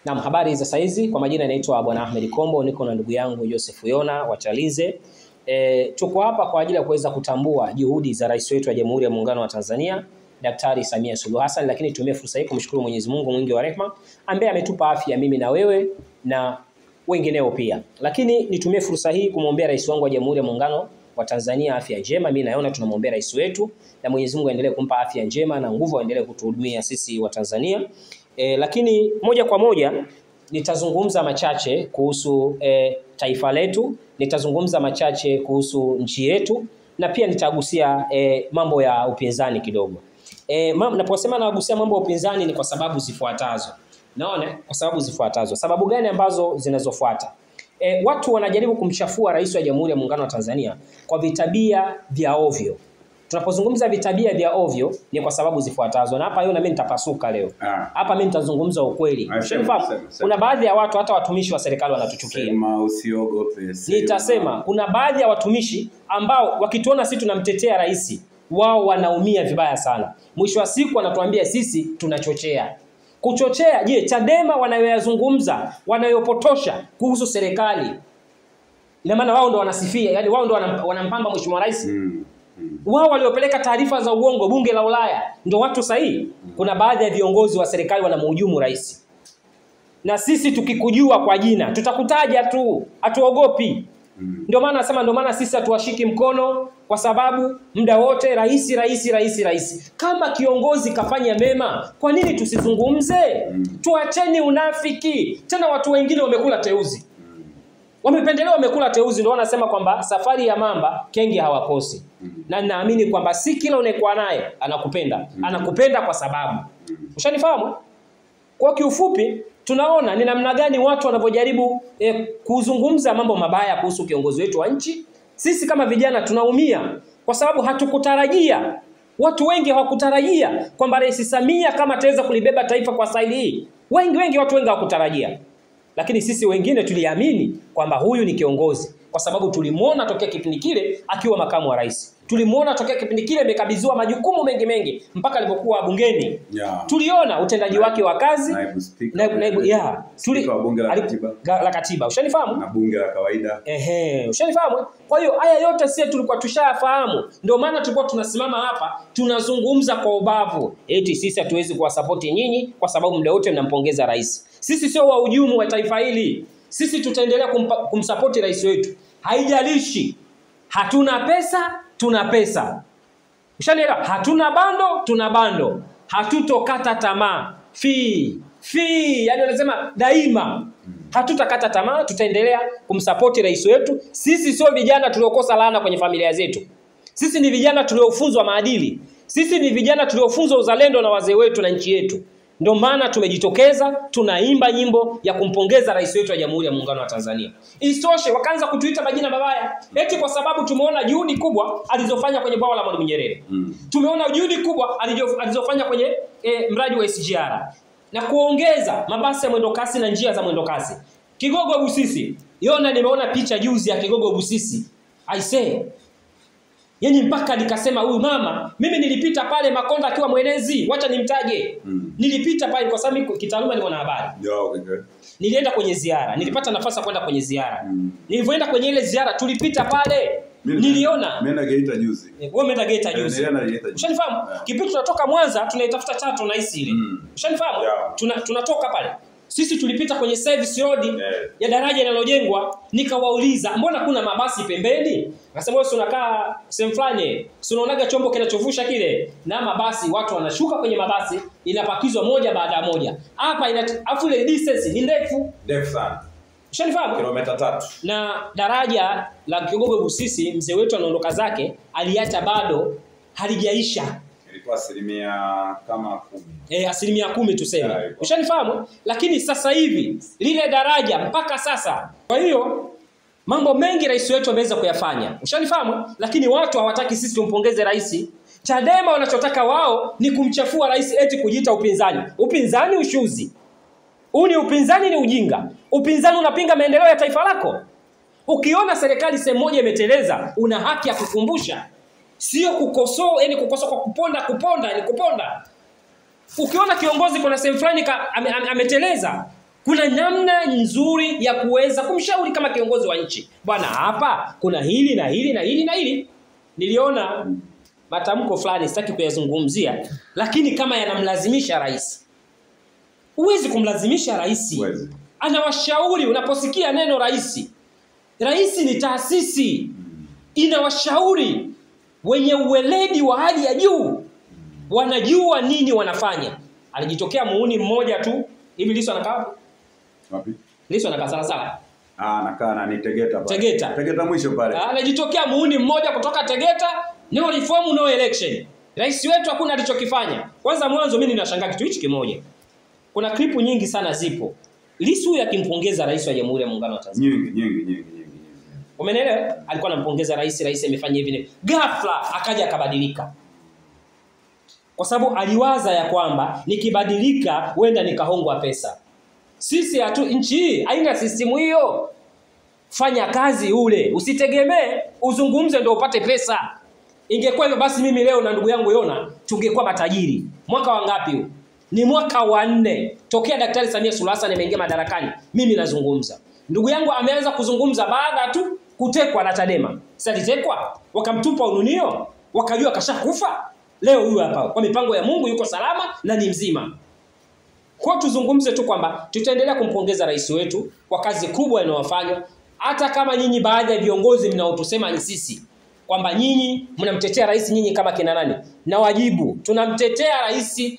Naam, habari za saizi. Kwa majina naitwa Bwana Ahmed Kombo, niko na ndugu yangu Joseph Yona wa Chalinze. Tuko hapa kwa ajili ya kuweza kutambua juhudi za rais wetu wa Jamhuri ya Muungano wa Tanzania, Daktari Samia Suluhu Hassan, lakini tumie fursa hii kumshukuru Mwenyezi Mungu mwingi wa rehema ambaye ametupa afya mimi na wewe na wengineo pia. Lakini nitumie fursa hii kumwombea rais wangu wa Jamhuri ya Muungano wa Tanzania afya njema. Mimi naona tunamwombea rais wetu na Mwenyezi Mungu aendelee kumpa afya njema na nguvu aendelee kutuhudumia sisi wa Tanzania. Lakini moja kwa moja nitazungumza machache kuhusu taifa letu, nitazungumza machache kuhusu nchi yetu na pia nitagusia mambo ya upinzani kidogo. Naposema nagusia mambo ya upinzani ni kwa sababu zifuatazo. Naona kwa sababu zifuatazo. Sababu gani ambazo zinazofuata? Watu wanajaribu kumchafua rais wa Jamhuri ya Muungano wa Tanzania kwa vitabia vya ovyo. Tunapozungumza vitabia vya ovyo ni kwa sababu zifuatazo. Na hapa na mimi nitapasuka leo. Hapa mimi nitazungumza ukweli. Ushafahamu? Kuna baadhi ya watu, hata watumishi wa serikali wanatuchukia. Sema usiogope. Nitasema kuna baadhi ya watumishi ambao wakituona sisi tunamtetea rais, wao wanaumia vibaya sana. Mwisho wa siku wanatuambia sisi tunachochea. Kuchochea, je, Chadema wanayoyazungumza, wanayopotosha kuhusu serikali, ina maana wao ndo wanasifia, yani wao ndo wanampamba mheshimiwa rais. Wao waliopeleka taarifa za uongo bunge la Ulaya ndio watu sahihi. Kuna baadhi ya viongozi wa serikali wanamhujumu rais. Na sisi tukikujua kwa jina tutakutaja tu, hatuogopi. Ndio maana nasema, ndio maana sisi hatuwashiki mkono, kwa sababu muda wote rais. Kama kiongozi kafanya mema, kwa nini tusizungumze? Tuacheni unafiki. Tena watu wengine wamekula teuzi. Wamependelewa, wamekula teuzi, ndio wanasema kwamba safari ya mamba kengi hawakosi. Na naamini kwamba si kila unayekuwa naye anakupenda. Anakupenda kwa sababu. Ushanifahamu? Kwa kiufupi, tunaona ni namna gani watu wanapojaribu kuzungumza mambo mabaya kuhusu kiongozi wetu wa nchi. Sisi kama vijana tunaumia kwa sababu hatukutarajia. Watu wengi hawakutarajia kwamba Rais Samia kama ataweza kulibeba taifa kwa staili hii. Watu wengi hawakutarajia. Lakini sisi wengine tuliamini kwamba huyu ni kiongozi, kwa sababu tulimuona tokea kipindi kile akiwa makamu wa rais. Tulimuona tokea kipindi kile amekabidhiwa majukumu mengi mpaka alipokuwa bungeni. Tuliona utendaji wake wa kazi, naibu bunge la katiba. Ushanifahamu? Na bunge la kawaida. Ushanifahamu? Kwa hiyo haya yote sisi tulikuwa tushafahamu. Ndio maana tulikuwa tunasimama hapa tunazungumza kwa ubavu. Eti sisi hatuwezi kuwasupport nyinyi kwa sababu muda wote mnampongeza rais. Sisi sio wahujumu wa taifa hili. Sisi tutaendelea kumsupport rais wetu. Haijalishi hatuna pesa, tuna pesa. Ushanielewa? Hatuna bando, tuna bando. Hatutokata tamaa. Yani wanasema daima. Hatutakata tamaa, tutaendelea kumsupport rais wetu. Sisi sio vijana tuliokosa laana kwenye familia zetu. Sisi ni vijana tuliofunzwa maadili. Sisi ni vijana tuliofunzwa uzalendo na wazee wetu na nchi yetu. Ndio maana tumejitokeza, tunaimba nyimbo ya kumpongeza rais wetu wa Jamhuri ya Muungano wa Tanzania. Isitoshe wakaanza kutuita majina mabaya eti kwa sababu tumeona juhudi kubwa alizofanya kwenye bwawa la Mwalimu Nyerere. Tumeona juhudi kubwa alizofanya kwenye mradi wa SGR na kuongeza mabasi ya mwendo kasi na njia za mwendo kasi. Kigogo Busisi, Yona nimeona picha juzi ya Kigogo Busisi. I say, yani mpaka nikasema huyu mama, mimi nilipita pale Makonda akiwa mwenezi, wacha nimtaje. Nilipita pale kwa sababu kitaaluma ni mwanahabari. Nilienda kwenye ziara, nilipata nafasi ya kwenda kwenye ziara. Nilipoenda kwenye ile ziara tulipita pale. Niliona Menda Geita juzi. Wewe umeenda Geita juzi. Ushanifahamu? Kipindi tunatoka Mwanza tunaitafuta Chato na hisi ile. Ushanifahamu? Tunatoka pale. Sisi tulipita kwenye service road ya daraja linalojengwa, nikawauliza mbona kuna mabasi pembeni? Akasema wewe unakaa sehemu fulani, unaonaga chombo kinachovusha kile na mabasi, watu wanashuka kwenye mabasi, inapakizwa moja baada ya moja. Hapa afu ile distance ni ndefu sana. Ushanifahamu? Kilomita 3. Na daraja la Kigogo Busisi mzee wetu anaondoka zake, aliacha bado halijaisha. Ilikuwa asilimia kama 10. Asilimia 10 tuseme. Ushanifahamu? Lakini sasa hivi lile daraja mpaka sasa. Kwa hiyo mambo mengi rais wetu ameweza kuyafanya. Ushanifahamu? Lakini watu hawataki sisi tumpongeze rais. Chadema wanachotaka wao ni kumchafua rais eti kujiita upinzani. Upinzani ushuzi. Upinzani ni ujinga. Upinzani unapinga maendeleo ya taifa lako. Ukiona serikali sehemu moja imeteleza, una haki ya kukumbusha. Sio kukosoa, yani kukosoa kwa kuponda, yani kuponda. Ukiona kiongozi kuna sehemu fulani ameteleza, Kuna namna nzuri ya kuweza kumshauri kama kiongozi wa nchi. Bwana, hapa kuna hili na hili na hili na hili. Niliona matamko fulani sitaki kuyazungumzia, lakini kama yanamlazimisha rais. Huwezi kumlazimisha rais. Anawashauri. Unaposikia neno rais, rais ni taasisi, inawashauri wenye uweledi wa hali ya juu, wanajua nini wanafanya. Alijitokea muuni mmoja tu hivi. Lissu anakaa wapi? Lissu anakaa Salasala. Anakaa na ni Tegeta pale. Tegeta mwisho pale. Anajitokea muuni mmoja kutoka Tegeta, no reform no election. Rais wetu hakuna alichokifanya. Kwanza mwanzo mimi ninashangaa kitu hichi kimoja. Kuna klipu nyingi sana zipo. Lissu akimpongeza rais wa Jamhuri ya Muungano wa Tanzania. Nyingi. Umeelewa? Alikuwa anampongeza rais amefanya hivi. Ghafla akaja akabadilika. Kwa sababu aliwaza ya kwamba nikibadilika huenda nikahongwa pesa. Sisi nchi hii haina system hiyo. Fanya kazi ule, usitegemee uzungumze ndio upate pesa. Ingekuwa hivyo basi mimi leo na ndugu yangu Yona tungekuwa matajiri. Mwaka wa ngapi huu? Ni mwaka wa 4 tokea Daktari Samia Suluhu Hassan ameingia madarakani. Mimi nazungumza. Ndugu yangu ameanza kuzungumza baada tu kutekwa na Chadema. Sasa alitekwa, wakamtupa ununio, wakajua kashakufa. Leo huyu hapa kwa mipango ya Mungu yuko salama na ni mzima. Kwa tuzungumze tu kwamba tutaendelea kumpongeza rais wetu kwa kazi kubwa inayofanywa, hata kama nyinyi baadhi ya viongozi mnaotusema ni sisi kwamba nyinyi mnamtetea rais nyinyi kama kina nani. Na wajibu, tunamtetea rais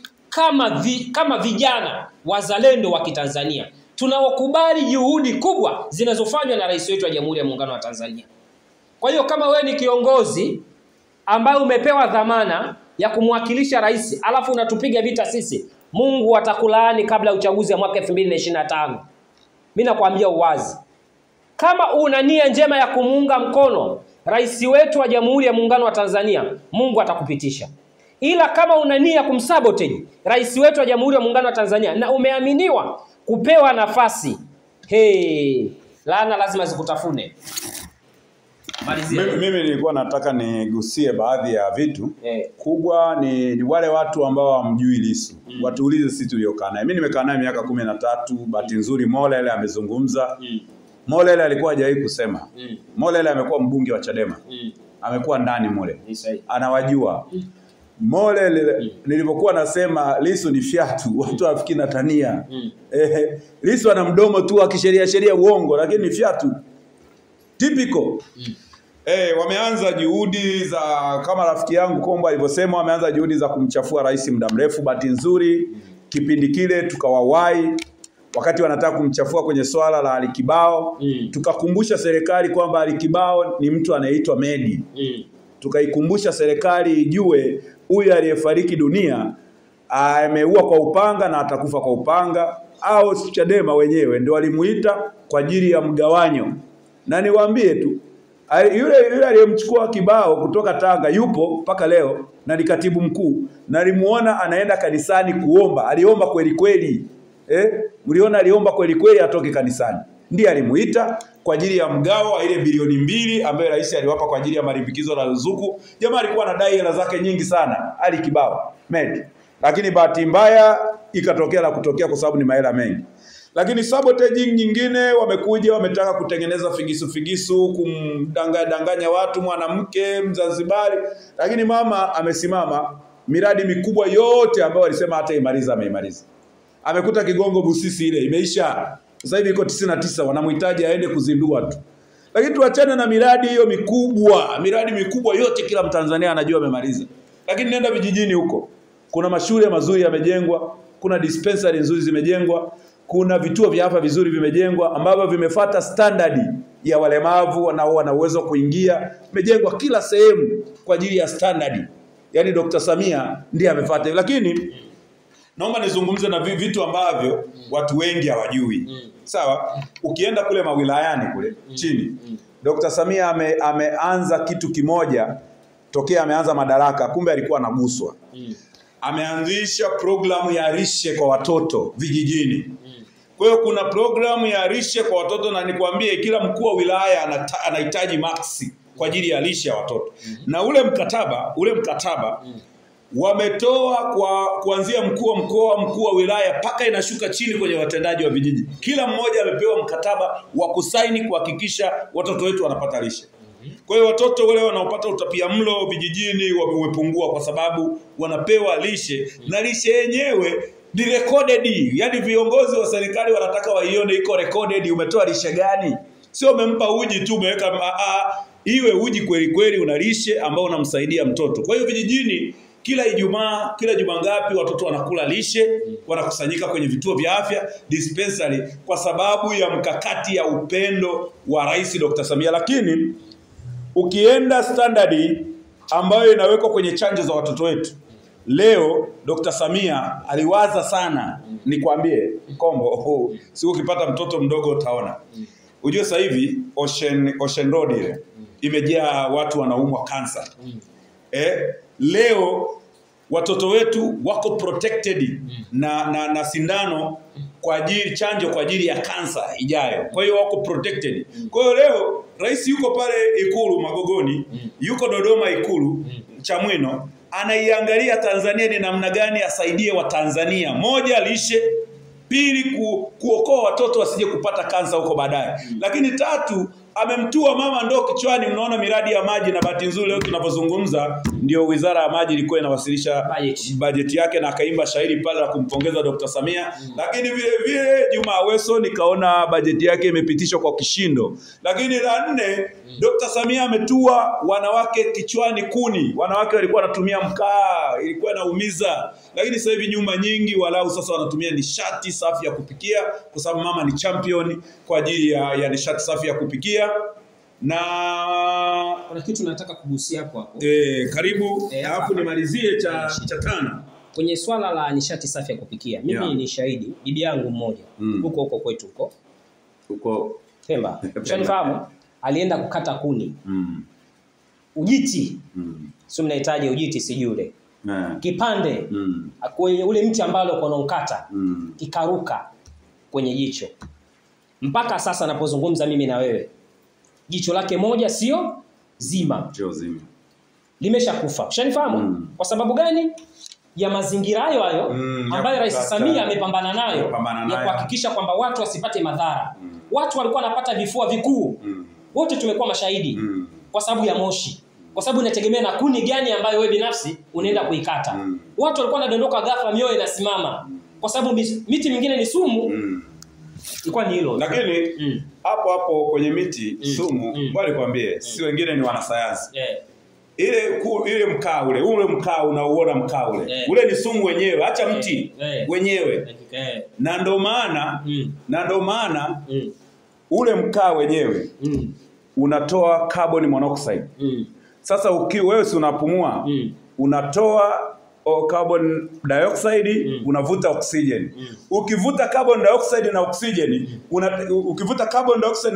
kama vijana wazalendo wa Kitanzania. Tunawakubali juhudi kubwa zinazofanywa na rais wetu wa Jamhuri ya Muungano wa Tanzania. Kwa hiyo kama wewe ni kiongozi ambaye umepewa dhamana ya kumwakilisha rais, alafu unatupiga vita sisi, Mungu atakulaani kabla ya uchaguzi ya mwaka 2025. Mimi nakwambia uwazi. Kama una nia njema ya kumuunga mkono rais wetu wa Jamhuri ya Muungano wa Tanzania, Mungu atakupitisha. Ila kama una nia kumsabotage rais wetu wa Jamhuri ya Muungano wa Tanzania na umeaminiwa kupewa nafasi, laana lazima zikutafune. Mimi nilikuwa nataka nigusie baadhi ya vitu. Kubwa ni wale watu ambao hamjui Lissu. Watuulize sisi tuliokaa naye. Mimi nimekaa naye miaka 13, bahati nzuri Molele amezungumza. Molele alikuwa hajawahi kusema. Molele amekuwa mbunge wa Chadema. Amekuwa ndani Molele. Anawajua. Molele nilipokuwa nasema Lissu ni fiatu, watu wafikiri natania. Lissu ana mdomo tu akisheria uongo, lakini ni fiatu. Typical. Wameanza juhudi za, kama rafiki yangu Kombo alivyosema, wameanza juhudi za kumchafua rais muda mrefu. Bahati nzuri kipindi kile tukawawai wakati wanataka kumchafua kwenye swala la Alikibao. Tukakumbusha serikali kwamba Alikibao ni mtu anayeitwa Medi. Tukaikumbusha serikali ijue huyu aliyefariki dunia ameua kwa upanga na atakufa kwa upanga, au Chadema wenyewe ndio walimuita kwa ajili ya mgawanyo. Na niwaambie tu, yule aliyemchukua Kibao kutoka Tanga yupo mpaka leo na ni katibu mkuu, na nilimuona anaenda kanisani kuomba. Aliomba kweli kweli. Mliona aliomba kweli kweli atoke kanisani. Ndiye alimuita kwa ajili ya mgao wa ile bilioni 2 ambayo rais aliwapa kwa ajili ya malimbikizo na ruzuku. Jamaa alikuwa anadai hela zake nyingi sana, Alikibao Medi. Lakini bahati mbaya ikatokea la kutokea kwa sababu ni mahela mengi. Lakini sabotage nyingine wamekuja, wametaka kutengeneza figisu kumdanganya watu, mwanamke Mzanzibari. Lakini mama amesimama, miradi mikubwa yote ambayo walisema hata imaliza ameimaliza. Amekuta Kigongo Busisi ile imeisha. Sasa hivi iko 99, wanamhitaji aende kuzindua tu. Lakini tuachane na miradi hiyo mikubwa. Miradi mikubwa yote kila Mtanzania anajua amemaliza. Lakini nenda vijijini huko. Kuna mashule mazuri yamejengwa, kuna dispensary nzuri zimejengwa, kuna vituo vya afya vizuri vimejengwa ambavyo vimefuata standard ya walemavu wana uwezo kuingia. Vimejengwa kila sehemu kwa ajili ya standard. Yaani Dr. Samia ndiye amefuata. Lakini naomba nizungumze na vitu ambavyo watu wengi hawajui. Sawa? Ukienda kule mawilayani kule chini, Dr. Samia ameanza kitu kimoja tokea ameanza madaraka, kumbe alikuwa anaguswa. Ameanzisha programu ya lishe kwa watoto vijijini. Kwa hiyo kuna programu ya lishe kwa watoto, na nikwambie kila mkuu wa wilaya anahitaji maxi kwa ajili ya lishe ya watoto. Na ule mkataba wametoa kuanzia mkuu wa mkoa, mkuu wa wilaya, paka inashuka chini kwenye watendaji wa vijiji. Kila mmoja amepewa mkataba wa kusaini kuhakikisha watoto wetu wanapata lishe. Kwa hiyo watoto wale wanaopata utapiamlo vijijini wamepungua kwa sababu wanapewa lishe, na lishe yenyewe ni recorded. Yaani viongozi wa serikali wanataka waione iko recorded, umetoa lishe gani. Sio umempa uji tu umeweka iwe uji kweli kweli una lishe ambao unamsaidia mtoto. Kwa hiyo vijijini kila Ijumaa ngapi watoto wanakula lishe, wanakusanyika kwenye vituo vya afya, dispensary, kwa sababu ya mkakati ya upendo wa Rais Dr. Samia. Lakini ukienda standardi ambayo inawekwa kwenye chanjo za watoto wetu, leo Dr. Samia aliwaza sana. Nikwambie Kombo, siku ukipata mtoto mdogo utaona. Unajua sasa hivi Ocean Road ile imejaa watu wanaumwa kansa. Leo watoto wetu wako protected na sindano kwa ajili chanjo kwa ajili ya kansa ijayo. Kwa hiyo wako protected. Kwa hiyo leo rais yuko pale Ikulu Magogoni, yuko Dodoma Ikulu Chamwino, anaiangalia Tanzania ni namna gani asaidie wa Tanzania. Moja, lishe; pili, kuokoa watoto wasije kupata kansa huko baadaye. Lakini tatu, amemtua mama ndoo kichwani. Mnaona miradi ya maji, na bahati nzuri leo tunapozungumza ndio Wizara ya Maji ilikuwa inawasilisha bajeti yake, na akaimba shairi pale la kumpongeza Dr. Samia. Lakini vile Juma Aweso nikaona bajeti yake imepitishwa kwa kishindo. Lakini la nne, Dr. Samia ametua wanawake kichwani kuni. Wanawake walikuwa wanatumia mkaa, ilikuwa inaumiza. Lakini sasa hivi nyumba nyingi walau sasa wanatumia nishati safi ya kupikia, kwa sababu mama ni champion kwa ajili ya nishati safi ya kupikia. Na kuna kitu nataka kugusia hapo. Karibu alafu nimalizie cha tano. Kwenye swala la nishati safi ya kupikia, mimi ni shahidi. Bibi yangu mmoja huko kwetu huko Pemba, unanifahamu, alienda kukata kuni. Ujiti. Sio mnahitaji ujiti sijule. Kipande kwenye ule mti ambao alikuwa anaukata kikaruka kwenye jicho. Mpaka sasa napozungumza mimi na wewe, jicho lake moja sio zima. Limeshakufa. Ushanifahamu? Kwa sababu gani? Ya mazingira hayo ambayo Rais Samia amepambana nayo ya kuhakikisha kwamba watu wasipate madhara. Watu walikuwa wanapata vifua vikuu. Wote tumekuwa mashahidi kwa sababu ya moshi. Kwa sababu inategemea na kuni gani ambayo wewe binafsi unaenda kuikata. Watu walikuwa wanadondoka ghafla, mioyo inasimama. Kwa sababu miti mingine ni sumu. Ilikuwa ni hilo. Lakini hapo kwenye miti sumu, bali kwambie si wengine ni wanasayansi. Ile mkaa ule mkaa unauona mkaa ule ni sumu wenyewe, acha mti wenyewe. Na ndo maana ule mkaa wenyewe unatoa carbon monoxide. Sasa wewe si unapumua, unatoa carbon dioxide, unavuta oxygen. Ukivuta carbon dioxide na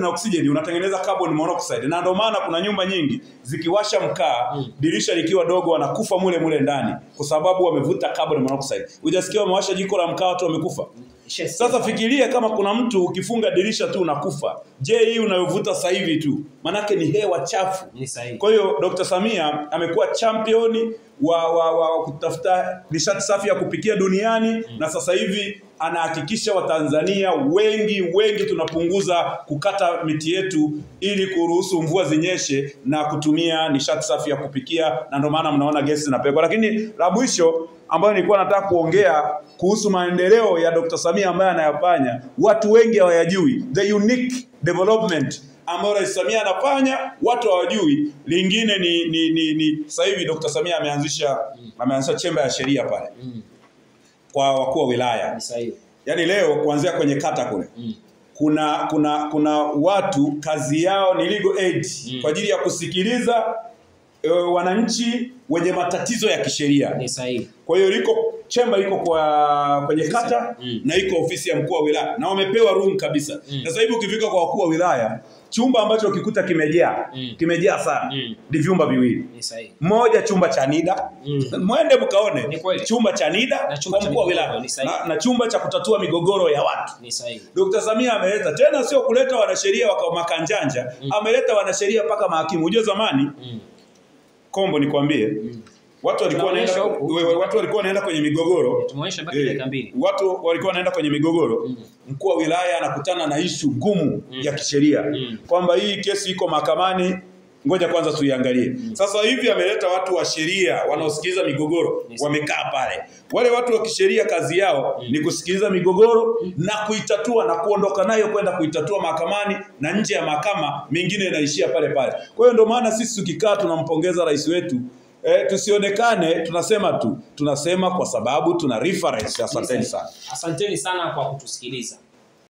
oxygen, unatengeneza carbon monoxide. Na ndio maana kuna nyumba nyingi zikiwasha mkaa, dirisha likiwa dogo, wanakufa mule ndani kwa sababu wamevuta carbon monoxide. Hujasikia wamewasha jiko la mkaa watu wamekufa? Sasa fikiria kama kuna mtu ukifunga dirisha tu unakufa. Je, hii unayovuta sasa hivi tu? Manake ni hewa chafu. Kwa hiyo Dr. Samia amekuwa champion wa kutafuta nishati safi ya kupikia duniani, na sasa hivi anahakikisha Watanzania wengi tunapunguza kukata miti yetu ili kuruhusu mvua zinyeshe na kutumia nishati safi ya kupikia, na ndio maana mnaona gesi zinapelekwa. Lakini la mwisho ambayo nilikuwa nataka kuongea kuhusu maendeleo ya Dr. Samia ambaye anayafanya, watu wengi hawayajui. The unique development ambayo Rais Samia anafanya, watu hawajui. Lingine ni sasa hivi Dr. Samia ameanzisha chemba ya sheria pale kwa wakuu wa wilaya. Yaani leo kuanzia kwenye kata kule kuna watu kazi yao ni legal aid kwa ajili ya kusikiliza wananchi wenye matatizo ya kisheria. Kwa hiyo chemba iko kwenye kata na iko ofisi ya mkuu wa wilaya, na wamepewa room kabisa. Sasa hivi ukifika kwa wakuu wa wilaya, chumba ambacho ukikuta kimejaa sana ni vyumba viwili. Moja chumba cha NIDA, mwende mkaone chumba cha NIDA kwa mkuu wa wilaya, na chumba cha kutatua migogoro ya watu. Dr. Samia ameleta tena, sio kuleta wanasheria wa makanjanja, ameleta wanasheria mpaka mahakimu. Unajua zamani Kombo nikwambie, watu walikuwa wanaenda kwenye migogoro. Tumeonyesha baki dakika 2. Watu walikuwa wanaenda kwenye migogoro. Mkuu wa wilaya anakutana na issue gumu ya kisheria kwamba hii kesi iko mahakamani, ngoja kwanza tuiangalie. Sasa hivi ameleta watu wa sheria wanaosikiliza migogoro, wamekaa pale. Wale watu wa kisheria kazi yao ni kusikiliza migogoro na kuitatua na kuondoka nayo kwenda kuitatua mahakamani, na nje ya mahakama mingine inaishia pale pale. Kwa hiyo ndio maana sisi tukikaa tunampongeza rais wetu. Tusionekane tunasema tu, tunasema kwa sababu tuna reference. Asanteni sana. Asanteni sana kwa kutusikiliza.